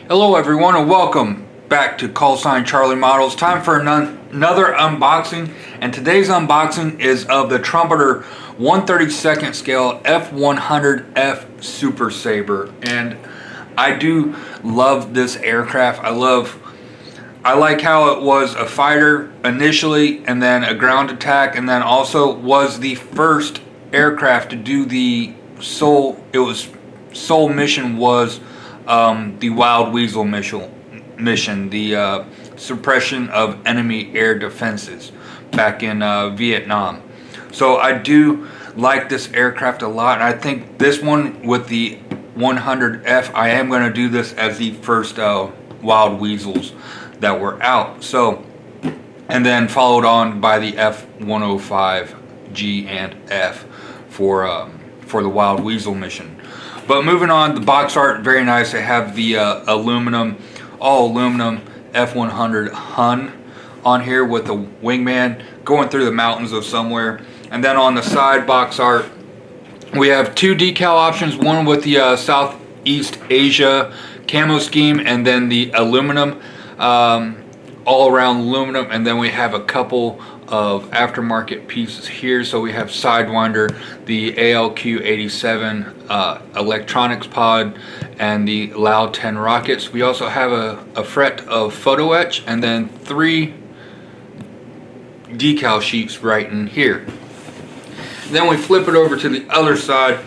Hello everyone and welcome back to Call Sign Charlie Models. Time for another unboxing, and today's unboxing is of the Trumpeter 1/32 scale F-100F Super Saber. And I do love this aircraft. I like how it was a fighter initially, and then a ground attack, and then also was the first aircraft to do the sole mission was the Wild Weasel mission, the suppression of enemy air defenses back in Vietnam. So I do like this aircraft a lot, and I think this one with the 100F, I am going to do this as the first Wild Weasels that were out. So, and then followed on by the F-105G and F for the Wild Weasel mission. But moving on, the box art, very nice. They have the all aluminum F-100 Hun on here with the wingman going through the mountains of somewhere. And then on the side box art, we have two decal options, one with the Southeast Asia camo scheme, and then the aluminum, all around aluminum. And then we have a couple of aftermarket pieces here. So we have Sidewinder, the ALQ-87 electronics pod, and the Lao 10 rockets. We also have a fret of photo etch, and then 3 decal sheets right in here. Then we flip it over to the other side,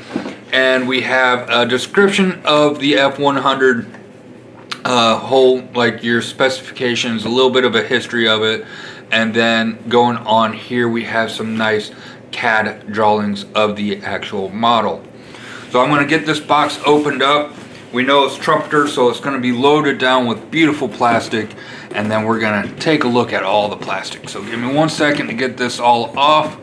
and we have a description of the F-100 whole, like your specifications, a little bit of a history of it. And then going on here, we have some nice CAD drawings of the actual model. So I'm going to get this box opened up. We know it's Trumpeter, so it's going to be loaded down with beautiful plastic, and then we're going to take a look at all the plastic. So give me 1 second to get this all off.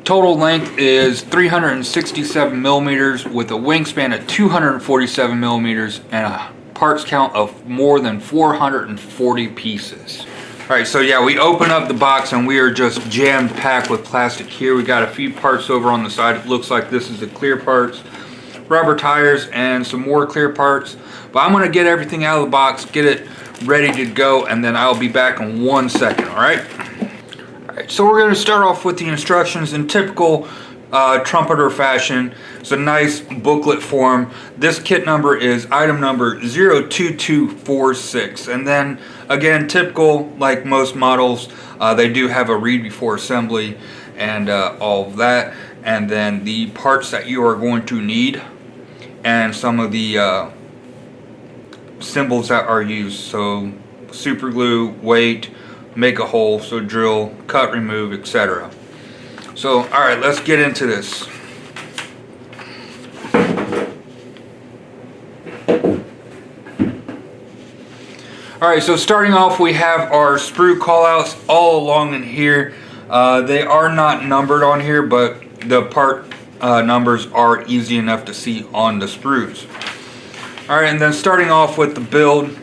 Total length is 367 millimeters with a wingspan of 247 millimeters and a parts count of more than 440 pieces. Alright, so yeah, we open up the box and we are just jammed packed with plastic here. We got a few parts over on the side. It looks like this is the clear parts, rubber tires, and some more clear parts. But I'm going to get everything out of the box, get it ready to go, and then I'll be back in 1 second, alright? Alright, so we're going to start off with the instructions in typical Trumpeter fashion. It's a nice booklet form. This kit number is item number 02246, and then again, typical like most models, they do have a read before assembly and all of that, and then the parts that you are going to need and some of the symbols that are used. So super glue, weight, make a hole, so drill, cut, remove, etc. So, alright, let's get into this. Alright, so starting off, we have our sprue callouts all along in here. They are not numbered on here, but the part numbers are easy enough to see on the sprues. Alright, and then starting off with the build,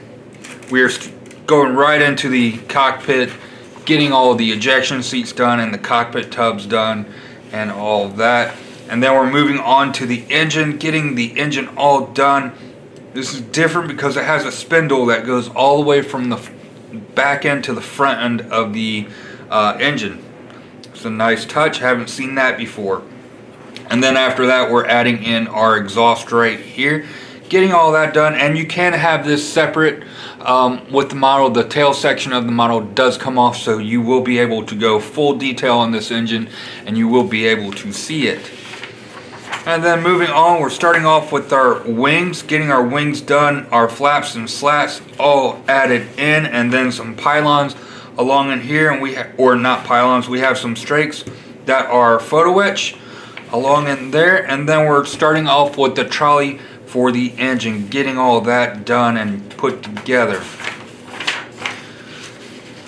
we are going right into the cockpit, getting all of the ejection seats done and the cockpit tubs done and all of that. And then we're moving on to the engine, getting the engine all done. This is different because it has a spindle that goes all the way from the back end to the front end of the engine. It's a nice touch, haven't seen that before. And then after that, we're adding in our exhaust right here, getting all that done. And you can have this separate with the model. The tail section of the model does come off, so you will be able to go full detail on this engine and you will be able to see it. And then moving on, we're starting off with our wings, getting our wings done, our flaps and slats all added in, and then some pylons along in here, and we or not pylons, we have some strakes that are photo etch along in there. And then we're starting off with the trolley for the engine, getting all that done and put together.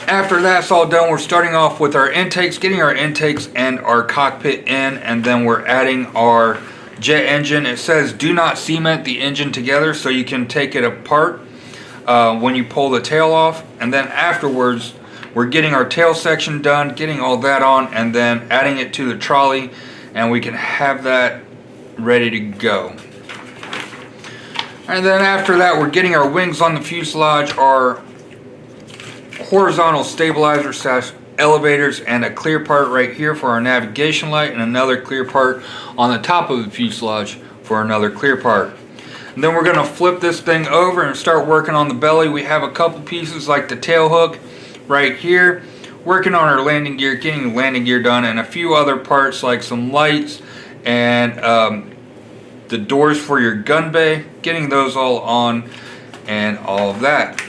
After that's all done, we're starting off with our intakes, getting our intakes and our cockpit in, and then we're adding our jet engine. It says do not cement the engine together, so you can take it apart when you pull the tail off. And then afterwards, we're getting our tail section done, getting all that on, and then adding it to the trolley, and we can have that ready to go. And then after that, we're getting our wings on the fuselage, our horizontal stabilizer / elevators, and a clear part right here for our navigation light, and another clear part on the top of the fuselage for another clear part. And then we're going to flip this thing over and start working on the belly. We have a couple pieces like the tail hook right here, working on our landing gear, getting the landing gear done, and a few other parts like some lights and the doors for your gun bay, getting those all on and all of that.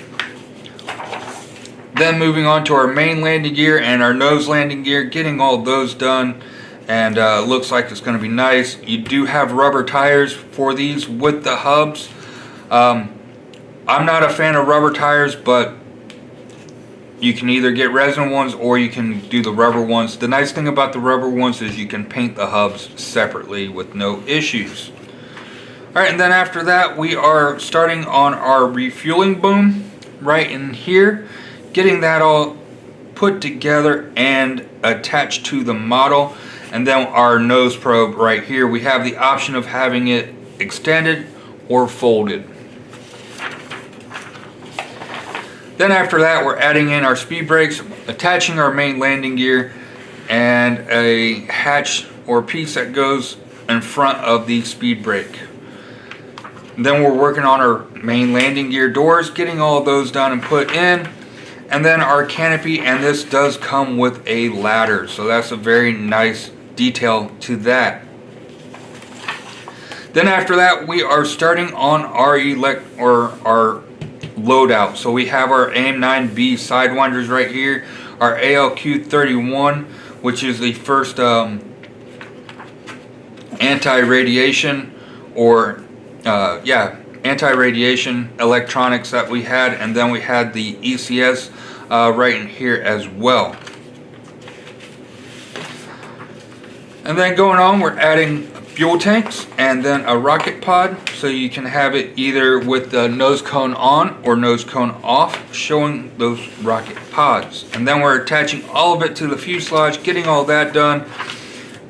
Then moving on to our main landing gear and our nose landing gear, getting all those done, and looks like it's going to be nice. You do have rubber tires for these with the hubs. I'm not a fan of rubber tires, but you can either get resin ones or you can do the rubber ones. The nice thing about the rubber ones is you can paint the hubs separately with no issues. Alright, and then after that we are starting on our refueling boom right in here, getting that all put together and attached to the model. And then our nose probe right here, we have the option of having it extended or folded. Then after that, we're adding in our speed brakes, attaching our main landing gear, and a hatch or piece that goes in front of the speed brake. Then we're working on our main landing gear doors, getting all of those done and put in. And then our canopy, and this does come with a ladder, so that's a very nice detail to that. Then after that, we are starting on our loadout. So we have our AIM-9B sidewinders right here, our ALQ-31, which is the first anti-radiation or anti-radiation electronics that we had, and then we had the ECS right in here as well. And then going on, we're adding fuel tanks and then a rocket pod, so you can have it either with the nose cone on or nose cone off, showing those rocket pods. And then we're attaching all of it to the fuselage, getting all that done,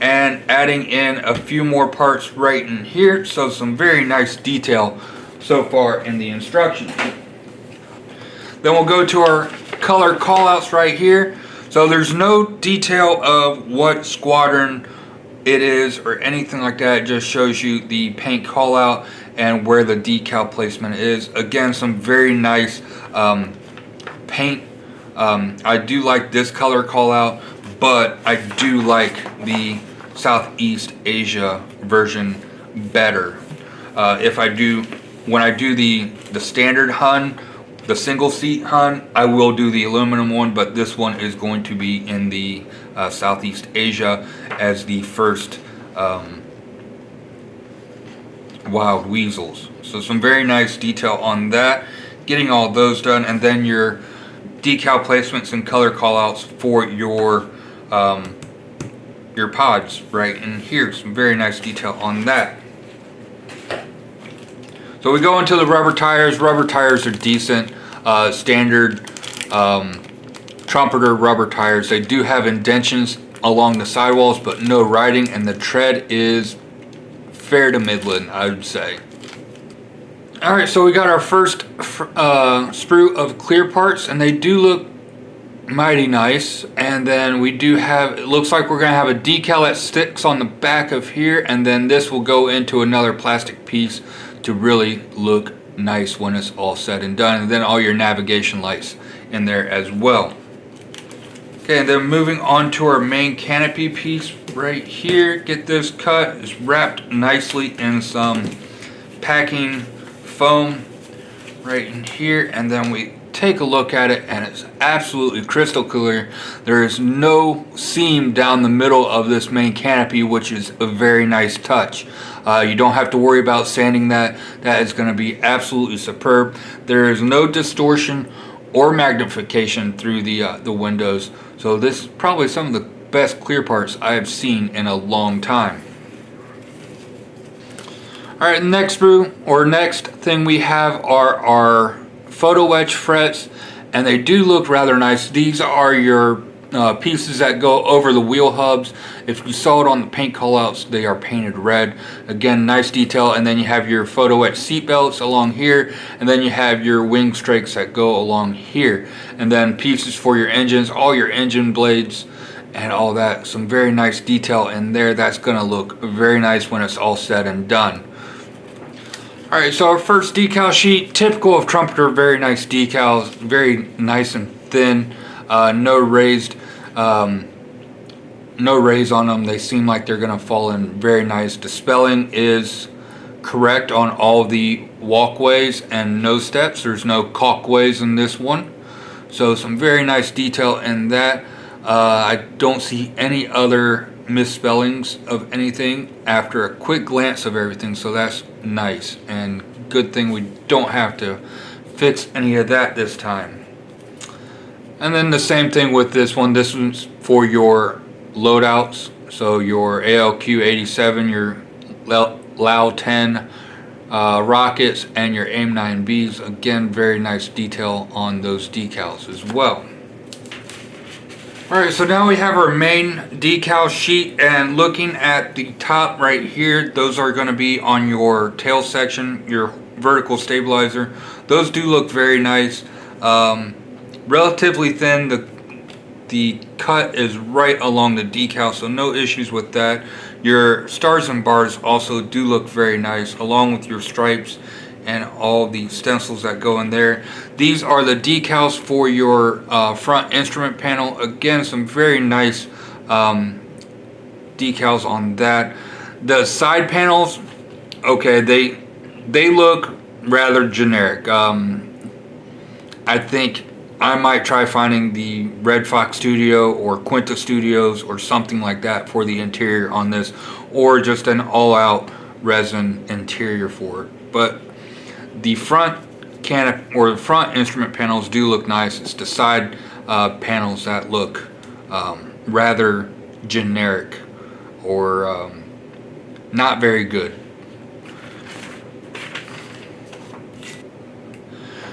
and adding in a few more parts right in here. So some very nice detail so far in the instructions. Then we'll go to our color callouts right here. So there's no detail of what squadron it is or anything like that. It just shows you the paint callout and where the decal placement is. Again, some very nice paint. I do like this color callout, but I do like the Southeast Asia version better. When I do the standard Hun, the single seat Hun, I will do the aluminum one, but this one is going to be in the Southeast Asia as the first wild weasels. So some very nice detail on that, getting all those done, and then your decal placements and color callouts for your pods right in here. Some very nice detail on that. So we go into the rubber tires. Rubber tires are decent, standard Trumpeter rubber tires. They do have indentions along the sidewalls, but no riding, and the tread is fair to middling, I would say. Alright, so we got our first sprue of clear parts, and they do look mighty nice. And then we do have, it looks like we're going to have a decal that sticks on the back of here, and then this will go into another plastic piece to really look nice when it's all said and done. And then all your navigation lights in there as well. Okay, and then moving on to our main canopy piece right here. Get this cut. It's wrapped nicely in some packing foam right in here, and then we take a look at it, and it's absolutely crystal clear. There is no seam down the middle of this main canopy, which is a very nice touch. You don't have to worry about sanding that. That is going to be absolutely superb. There is no distortion or magnification through the windows. So this is probably some of the best clear parts I have seen in a long time. Alright, next thing we have are our photo wedge frets, and they do look rather nice. These are your pieces that go over the wheel hubs. If you saw it on the paint callouts, they are painted red. Again, nice detail. And then you have your photo etch seat belts along here, and then you have your wing strakes that go along here, and then pieces for your engines, all your engine blades and all that. Some very nice detail in there. That's gonna look very nice when it's all said and done. Alright, so our first decal sheet, typical of Trumpeter, very nice decals, very nice and thin, no raise on them. They seem like they're gonna fall in very nice. The spelling is correct on all the walkways and no steps. There's no caulkways in this one. So some very nice detail in that. I don't see any other misspellings of anything after a quick glance of everything, so that's nice, and good thing we don't have to fix any of that this time. And then the same thing with this one. This one's for your loadouts, so your ALQ 87, your LAU 10 rockets, and your AIM 9Bs. Again, very nice detail on those decals as well. Alright, so now we have our main decal sheet, and looking at the top right here, those are going to be on your tail section, your vertical stabilizer. Those do look very nice. Relatively thin. The cut is right along the decal, so no issues with that. Your stars and bars also do look very nice, along with your stripes and all the stencils that go in there. These are the decals for your front instrument panel. Again, some very nice decals on that. The side panels, okay, they look rather generic. I think I might try finding the Red Fox Studio or Quinta Studios or something like that for the interior on this, or just an all-out resin interior for it. But the front canopy or the front instrument panels do look nice. It's the side panels that look rather generic or not very good.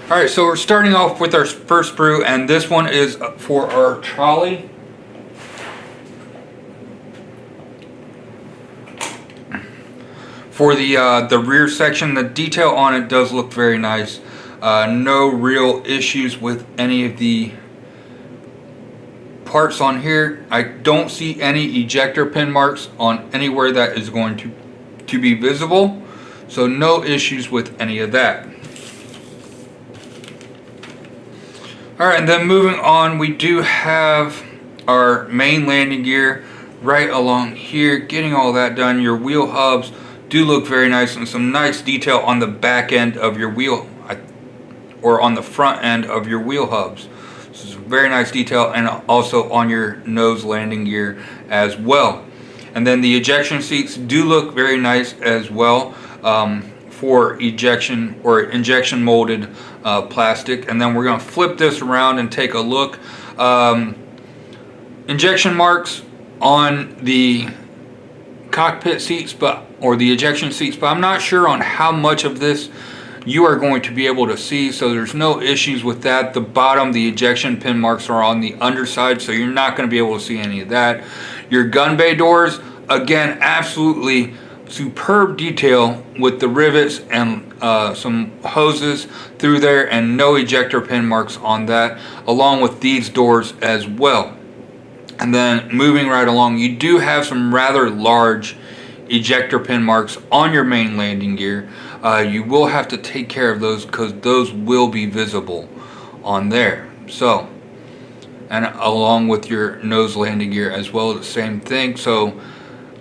Alright, so we're starting off with our first sprue, and this one is for our trolley. For the rear section, the detail on it does look very nice. No real issues with any of the parts on here. I don't see any ejector pin marks on anywhere that is going to be visible, so no issues with any of that. Alright, and then moving on, we do have our main landing gear right along here, getting all that done. Your wheel hubs do look very nice, and some nice detail on the back end of your wheel, or on the front end of your wheel hubs. This is very nice detail, and also on your nose landing gear as well. And then the ejection seats do look very nice as well, for ejection or injection molded plastic. And then we're going to flip this around and take a look. Injection marks on the cockpit seats, or the ejection seats, but I'm not sure on how much of this you are going to be able to see, so there's no issues with that. The bottom, the ejection pin marks are on the underside, so you're not going to be able to see any of that. Your gun bay doors, again, absolutely superb detail with the rivets and some hoses through there, and no ejector pin marks on that, along with these doors as well. And then moving right along, you do have some rather large ejector pin marks on your main landing gear. You will have to take care of those because those will be visible on there. So, and along with your nose landing gear as well, the same thing. So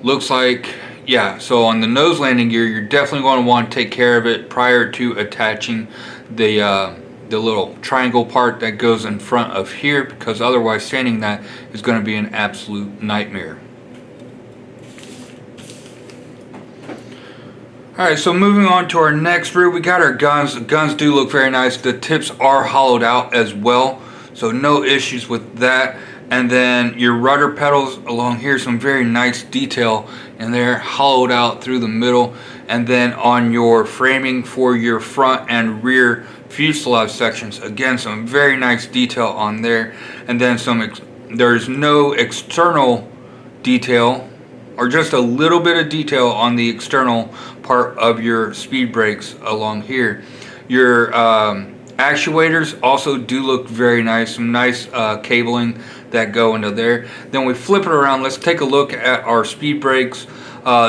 looks like, yeah, so on the nose landing gear, you're definitely going to want to take care of it prior to attaching the little triangle part that goes in front of here, because otherwise sanding that is going to be an absolute nightmare. Alright, so moving on to our next sprue, we got our guns. The guns do look very nice. The tips are hollowed out as well, so no issues with that. And then your rudder pedals along here, some very nice detail in there, hollowed out through the middle. And then on your framing for your front and rear fuselage sections, again, some very nice detail on there. And then some there's no external detail, or just a little bit of detail on the external part of your speed brakes along here. Your actuators also do look very nice, some nice cabling that go into there. Then we flip it around, let's take a look at our speed brakes.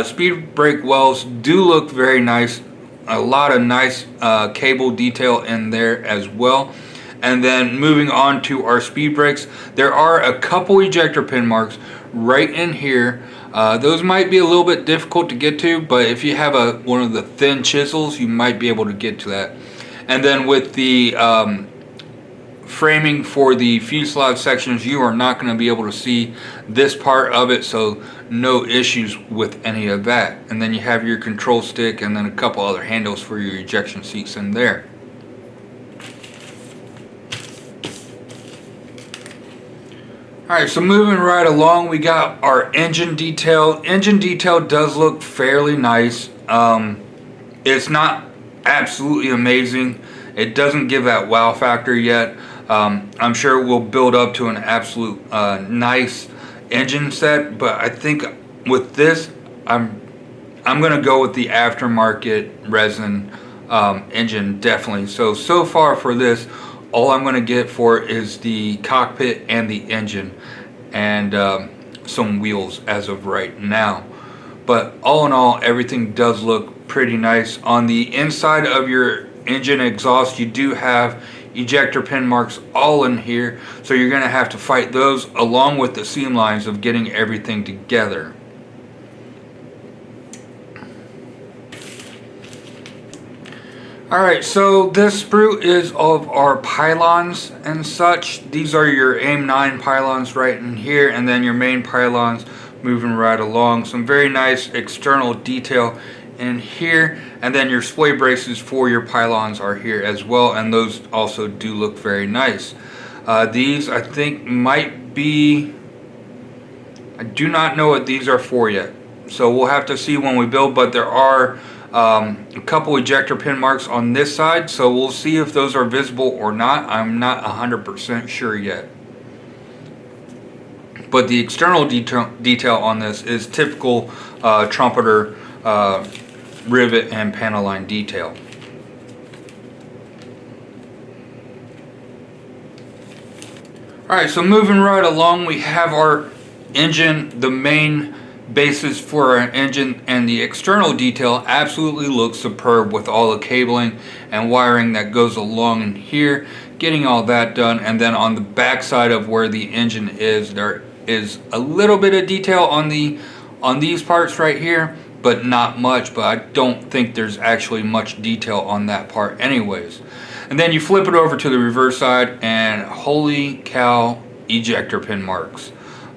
Speed brake wells do look very nice, a lot of nice cable detail in there as well. And then moving on to our speed brakes, there are a couple ejector pin marks right in here. Those might be a little bit difficult to get to, but if you have one of the thin chisels, you might be able to get to that. And then with the framing for the fuselage sections, you are not going to be able to see this part of it, so no issues with any of that. And then you have your control stick and then a couple other handles for your ejection seats in there. Alright, so moving right along, we got our engine detail. Engine detail does look fairly nice. It's not absolutely amazing. It doesn't give that wow factor yet. I'm sure it will build up to an absolute nice engine set, but I think with this, I'm gonna go with the aftermarket resin engine, definitely. So far for this, all I'm going to get for is the cockpit and the engine, and some wheels as of right now. But all in all, everything does look pretty nice. On the inside of your engine exhaust, you do have ejector pin marks all in here, so you're going to have to fight those along with the seam lines of getting everything together. Alright, so this sprue is of our pylons and such. These are your AIM-9 pylons right in here, and then your main pylons moving right along. Some very nice external detail in here, and then your splay braces for your pylons are here as well, and those also do look very nice. These I think might be, I do not know what these are for yet, so we'll have to see when we build, but there are a couple ejector pin marks on this side, so we'll see if those are visible or not. I'm not 100% sure yet. But the external detail on this is typical Trumpeter rivet and panel line detail. Alright, so moving right along, we have our engine, the main basis for our engine, and the external detail absolutely looks superb with all the cabling and wiring that goes along in here, getting all that done. And then on the back side of where the engine is, there is a little bit of detail on these parts right here, but not much. But I don't think there's actually much detail on that part anyways. And then you flip it over to the reverse side, and holy cow, ejector pin marks.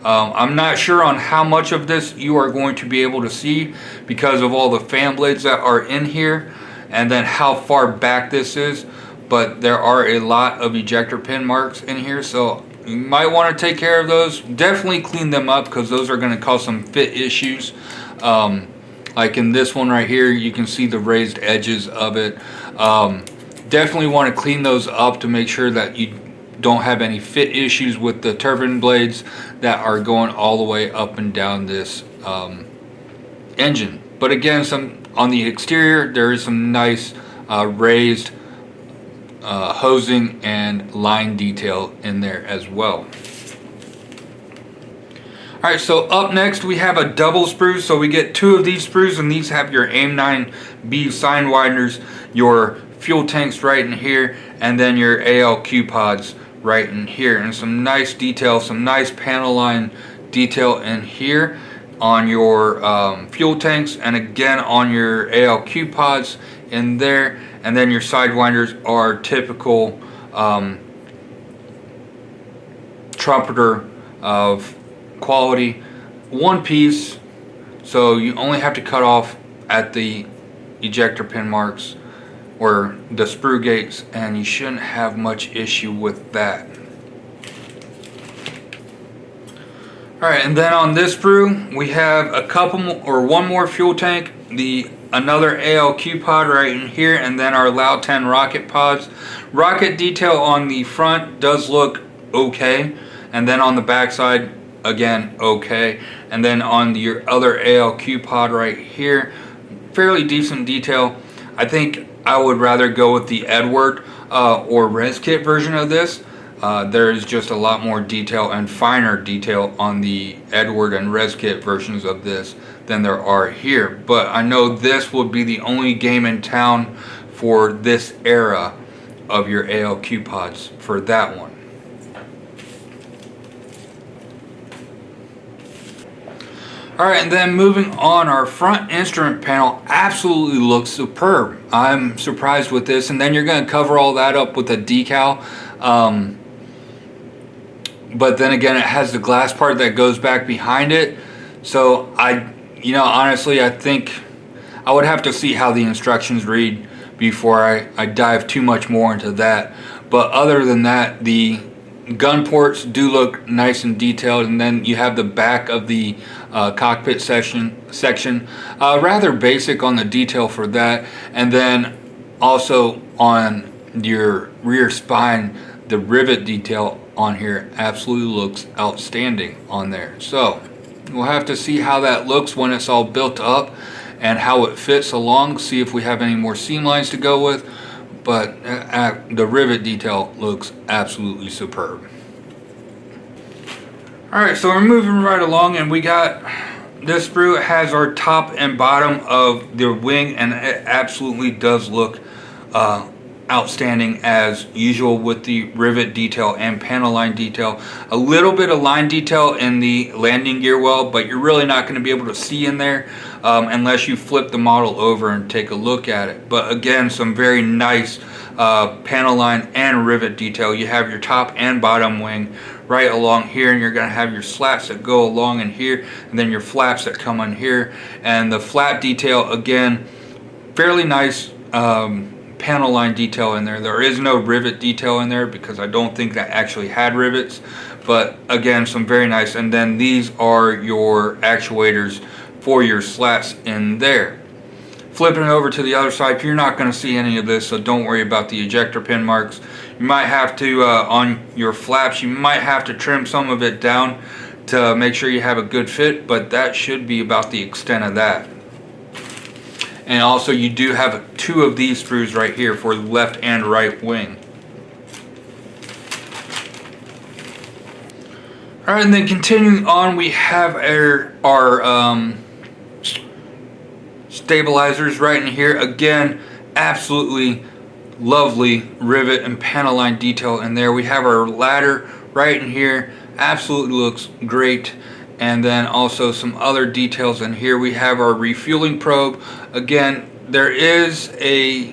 I'm not sure on how much of this you are going to be able to see because of all the fan blades that are in here, and then how far back this is, but there are a lot of ejector pin marks in here, so you might want to take care of those. Definitely clean them up because those are going to cause some fit issues. Like in this one right here, you can see the raised edges of it. Definitely want to clean those up to make sure that you don't have any fit issues with the turbine blades that are going all the way up and down this engine. But again, on the exterior, there is some nice raised hosing and line detail in there as well. Alright, so up next we have a double sprue. So we get two of these sprues, and these have your AIM-9B sign wideners, your fuel tanks right in here, and then your ALQ pods right in here, and some nice detail, some nice panel line detail in here on your fuel tanks, and again on your ALQ pods in there. And then your sidewinders are typical Trumpeter of quality, one piece, so you only have to cut off at the ejector pin marks or the sprue gates, and you shouldn't have much issue with that. Alright, and then on this sprue we have a couple more, or one more fuel tank, another ALQ pod right in here, and then our Lao 10 rocket pods. Rocket detail on the front does look okay, And then on the back side, again, okay. And then on your other ALQ pod right here, fairly decent detail. I think I would rather go with the Edward or res kit version of this. There is just a lot more detail and finer detail on the Edward and res kit versions of this than there are here. But I know this would be the only game in town for this era of your ALQ pods for that one. Alright, and then moving on, our front instrument panel absolutely looks superb. I'm surprised with this, and then you're going to cover all that up with a decal. But then again, it has the glass part that goes back behind it. So honestly, I think I would have to see how the instructions read before I dive too much more into that. But other than that, the gun ports do look nice and detailed, and then you have the back of the cockpit section, rather basic on the detail for that. And then also on your rear spine, the rivet detail on here absolutely looks outstanding on there. So we'll have to see how that looks when it's all built up and how it fits along, see if we have any more seam lines to go with. But the rivet detail looks absolutely superb. Alright, so we're moving right along, and we got this sprue. It has our top and bottom of the wing, and it absolutely does look outstanding as usual with the rivet detail and panel line detail. A little bit of line detail in the landing gear well, but you're really not going to be able to see in there unless you flip the model over and take a look at it. But again, some very nice panel line and rivet detail. You have your top and bottom wing right along here, and you're going to have your slats that go along in here, and then your flaps that come on here. And the flap detail, again, fairly nice panel line detail in there. There is no rivet detail in there because I don't think that actually had rivets, but again, some very nice. And then these are your actuators for your slats in there. Flipping it over to the other side, you're not going to see any of this, so don't worry about the ejector pin marks. You might have to, on your flaps, you might have to trim some of it down to make sure you have a good fit, but that should be about the extent of that. And also you do have two of these sprues right here for the left and right wing. Alright, and then continuing on, we have our stabilizers right in here. Again, absolutely lovely rivet and panel line detail in there. We have our ladder right in here. Absolutely looks great. And then also some other details in here. We have our refueling probe. Again, there is there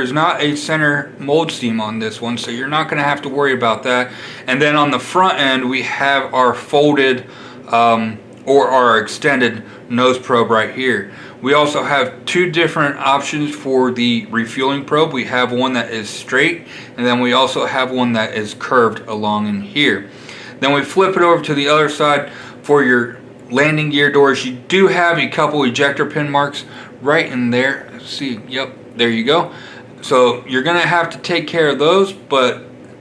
is not a center mold seam on this one, so you're not going to have to worry about that. And then on the front end, we have our folded or our extended nose probe right here. We also have two different options for the refueling probe. We have one that is straight, and then we also have one that is curved along in here. Then we flip it over to the other side for your landing gear doors. You do have a couple ejector pin marks right in there. See, yep, there you go. So you're gonna have to take care of those,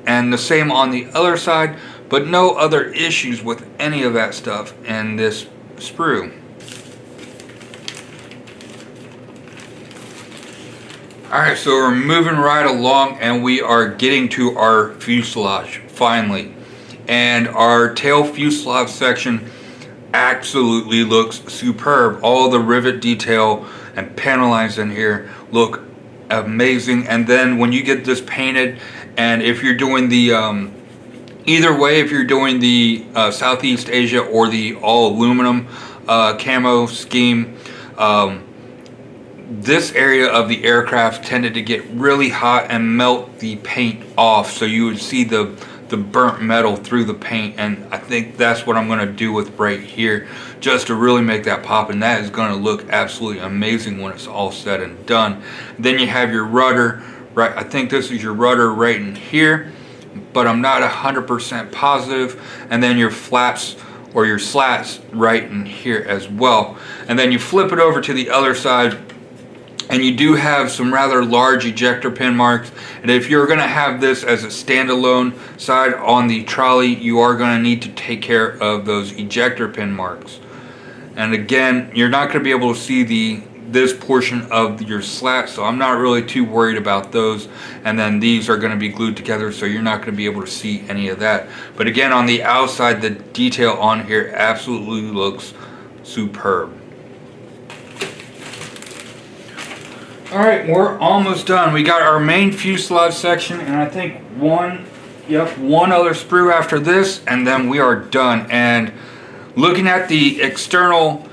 and the same on the other side, but no other issues with any of that stuff in this sprue. Alright, so we're moving right along, and we are getting to our fuselage finally. And our tail fuselage section absolutely looks superb. All the rivet detail and panel lines in here look amazing. And then when you get this painted, and if you're doing the either way, if you're doing the Southeast Asia or the all aluminum camo scheme, this area of the aircraft tended to get really hot and melt the paint off, so you would see the burnt metal through the paint. And I think that's what I'm going to do with right here, just to really make that pop, and that is going to look absolutely amazing when it's all said and done. Then you have your rudder right, I think this is your rudder right in here, but I'm not 100% positive. And then your flaps or your slats right in here as well. And then you flip it over to the other side, And you do have some rather large ejector pin marks, and if you're going to have this as a standalone side on the trolley, you are going to need to take care of those ejector pin marks. And again, you're not going to be able to see this portion of your slat, so I'm not really too worried about those. And then these are going to be glued together, so you're not going to be able to see any of that. But again, on the outside, the detail on here absolutely looks superb. Alright, we're almost done. We got our main fuselage section, and I think one other sprue after this, and then we are done. And looking at the external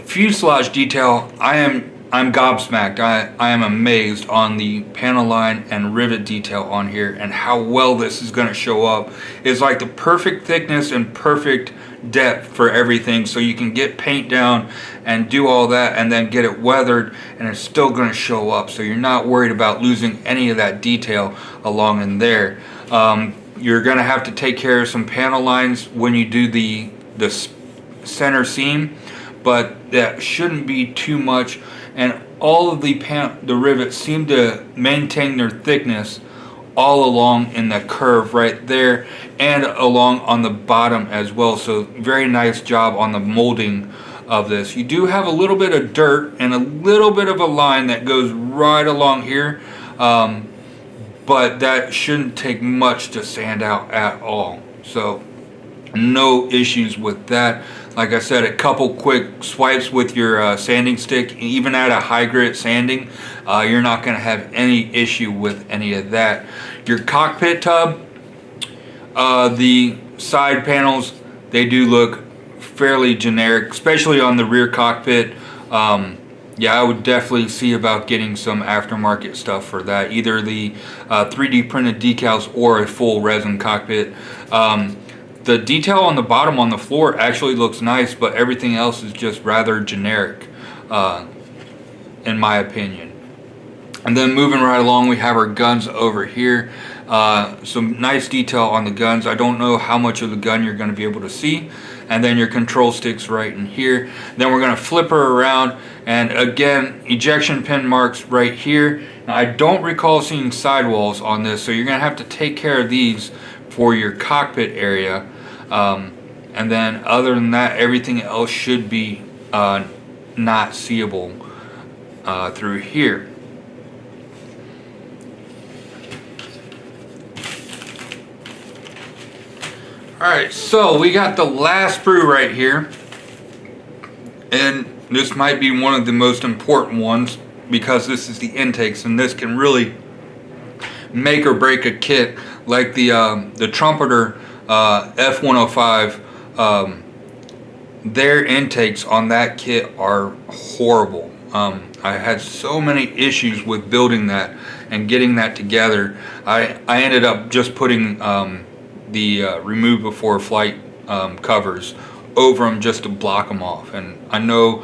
fuselage detail, I'm gobsmacked. I am amazed on the panel line and rivet detail on here, and how well this is going to show up. It's like the perfect thickness and perfect depth for everything, so you can get paint down and do all that and then get it weathered, and it's still going to show up, so you're not worried about losing any of that detail along in there. You're going to have to take care of some panel lines when you do the center seam, but that shouldn't be too much, and all of the rivets seem to maintain their thickness all along in the curve right there and along on the bottom as well. So very nice job on the molding of this. You do have a little bit of dirt and a little bit of a line that goes right along here, but that shouldn't take much to sand out at all, so no issues with that. Like I said, a couple quick swipes with your sanding stick, even at a high grit sanding, you're not going to have any issue with any of that. Your cockpit tub, the side panels, they do look fairly generic, especially on the rear cockpit. Yeah, I would definitely see about getting some aftermarket stuff for that, either the 3D printed decals or a full resin cockpit. The detail on the bottom on the floor actually looks nice, but everything else is just rather generic, in my opinion. And then moving right along, we have our guns over here. Some nice detail on the guns. I don't know how much of the gun you're going to be able to see. And then your control sticks right in here. Then we're going to flip her around, and again, ejection pin marks right here. Now, I don't recall seeing sidewalls on this, so you're going to have to take care of these for your cockpit area. And then other than that, everything else should be not seeable through here. Alright, so we got the last sprue right here, and this might be one of the most important ones because this is the intakes, and this can really make or break a kit. Like the Trumpeter F-100F, their intakes on that kit are horrible. I had so many issues with building that and getting that together. I ended up just putting the remove before flight covers over them just to block them off. And I know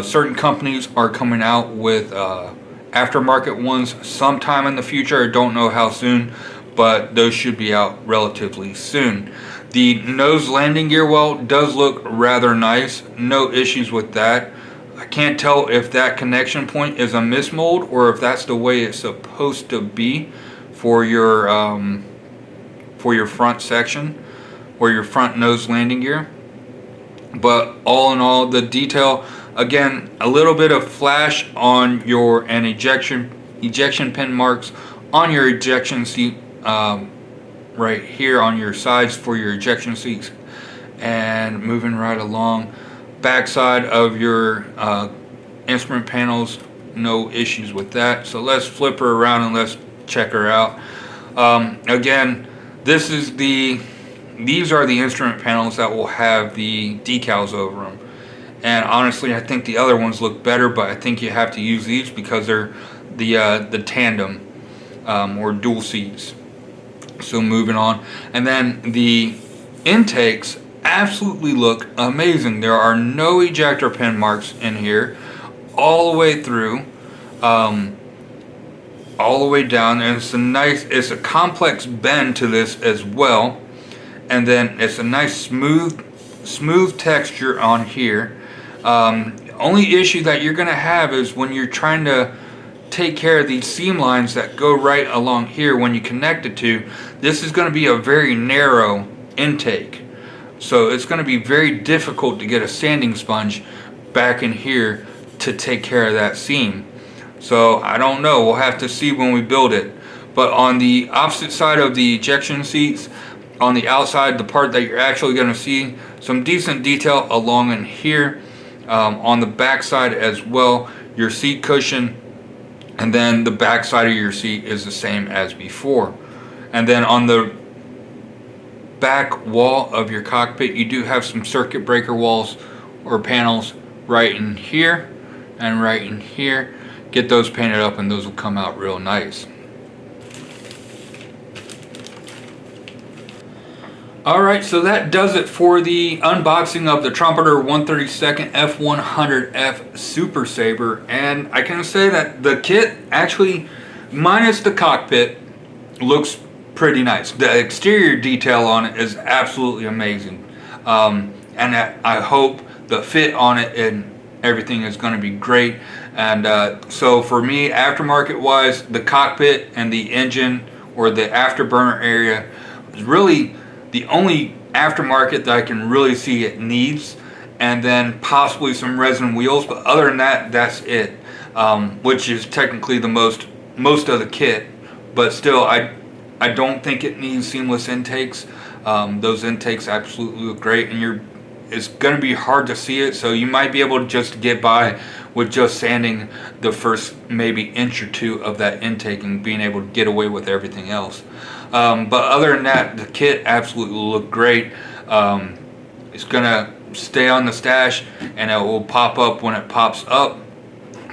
certain companies are coming out with aftermarket ones sometime in the future. I don't know how soon, but those should be out relatively soon. The nose landing gear well does look rather nice. No issues with that. I can't tell if that connection point is a mismold or if that's the way it's supposed to be for your front section or your front nose landing gear. But all in all, the detail, again, a little bit of flash on your ejection pin marks on your ejection seat right here on your sides for your ejection seats. And moving right along, backside of your instrument panels, no issues with that. So let's flip her around and let's check her out. Again, these are the instrument panels that will have the decals over them. And honestly, I think the other ones look better, but I think you have to use these because they're the tandem or dual seats. So moving on, and then the intakes absolutely look amazing. There are no ejector pin marks in here all the way through, all the way down, and it's a complex bend to this as well. And then it's a nice smooth texture on here. On Only issue that you're going to have is when you're trying to take care of these seam lines that go right along here when you connect it to. This is going to be a very narrow intake, so it's going to be very difficult to get a sanding sponge back in here to take care of that seam. So I don't know, we'll have to see when we build it. But on the opposite side of the ejection seats, on the outside, the part that you're actually going to see some decent detail along in here, on the back side as well, your seat cushion, and then the back side of your seat is the same as before. And then on the back wall of your cockpit, you do have some circuit breaker walls or panels right in here and right in here. Get those painted up and those will come out real nice. Alright, so that does it for the unboxing of the Trumpeter 132nd F-100F Super Saber. And I can say that the kit, actually, minus the cockpit, looks pretty nice. The exterior detail on it is absolutely amazing. And I hope the fit on it and everything is going to be great. And so for me, aftermarket wise, the cockpit and the engine or the afterburner area is really the only aftermarket that I can really see it needs, and then possibly some resin wheels, but other than that, that's it. Which is technically the most of the kit, but still I don't think it needs seamless intakes. Those intakes absolutely look great, and it's going to be hard to see it, so you might be able to just get by with just sanding the first maybe inch or two of that intake and being able to get away with everything else. But other than that, the kit absolutely looked great. It's gonna stay on the stash, and it will pop up when it pops up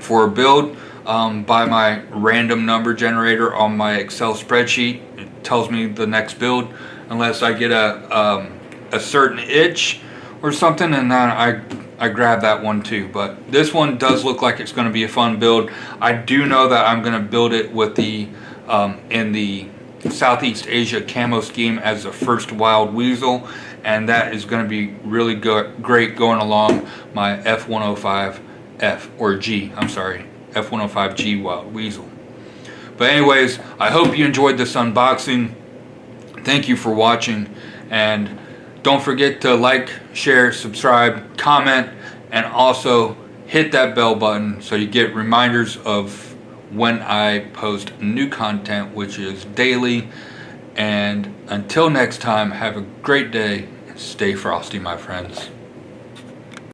for a build by my random number generator on my Excel spreadsheet. It tells me the next build unless I get a certain itch or something, and then I grab that one too. But this one does look like it's going to be a fun build. I do know that I'm going to build it with the in the Southeast Asia camo scheme as the first wild weasel, and that is going to be really great going along my F-105F or G, I'm sorry, F-105G wild weasel. But anyways, I hope you enjoyed this unboxing. Thank you for watching, and don't forget to like, share, subscribe, comment, and also hit that bell button so you get reminders of when I post new content, which is daily. And until next time, have a great day and stay frosty, my friends.